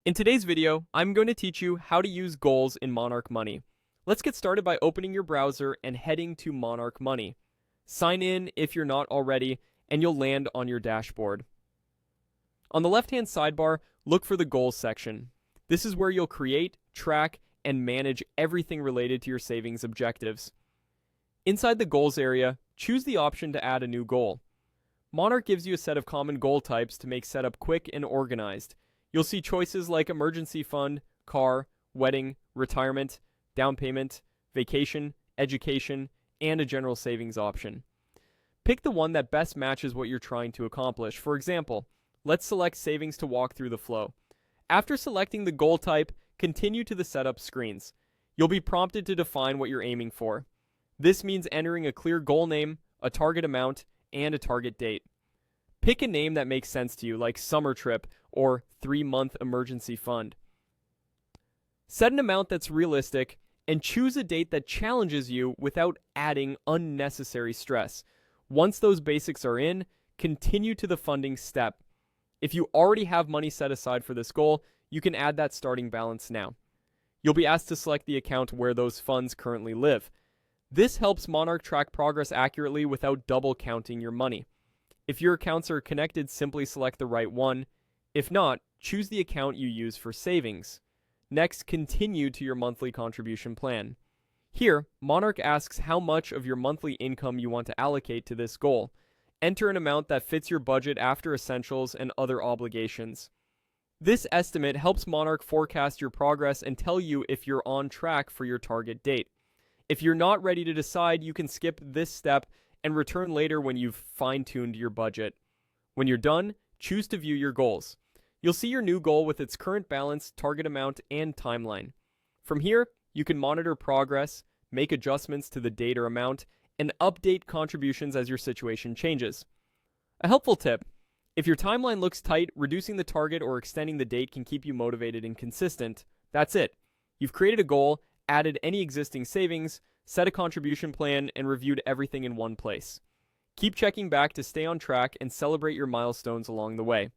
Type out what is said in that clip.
In today's video, I'm going to teach you how to use goals in Monarch Money. Let's get started by opening your browser and heading to Monarch Money. Sign in if you're not already, and you'll land on your dashboard. On the left-hand sidebar, look for the Goals section. This is where you'll create, track, and manage everything related to your savings objectives. Inside the Goals area, choose the option to add a new goal. Monarch gives you a set of common goal types to make setup quick and organized. You'll see choices like emergency fund, car, wedding, retirement, down payment, vacation, education, and a general savings option. Pick the one that best matches what you're trying to accomplish. For example, let's select savings to walk through the flow. After selecting the goal type, continue to the setup screens. You'll be prompted to define what you're aiming for. This means entering a clear goal name, a target amount, and a target date. Pick a name that makes sense to you, like summer trip or 3-month emergency fund. Set an amount that's realistic and choose a date that challenges you without adding unnecessary stress. Once those basics are in, continue to the funding step. If you already have money set aside for this goal, you can add that starting balance now. You'll be asked to select the account where those funds currently live. This helps Monarch track progress accurately without double counting your money. If your accounts are connected, simply select the right one. If not, choose the account you use for savings. Next, continue to your monthly contribution plan. Here, Monarch asks how much of your monthly income you want to allocate to this goal. Enter an amount that fits your budget after essentials and other obligations. This estimate helps Monarch forecast your progress and tell you if you're on track for your target date. If you're not ready to decide, you can skip this step and return later when you've fine-tuned your budget. When you're done, choose to view your goals. You'll see your new goal with its current balance, target amount, and timeline. From here, you can monitor progress, make adjustments to the date or amount, and update contributions as your situation changes. A helpful tip: if your timeline looks tight, reducing the target or extending the date can keep you motivated and consistent. That's it. You've created a goal, added any existing savings, set a contribution plan, and reviewed everything in one place. Keep checking back to stay on track and celebrate your milestones along the way.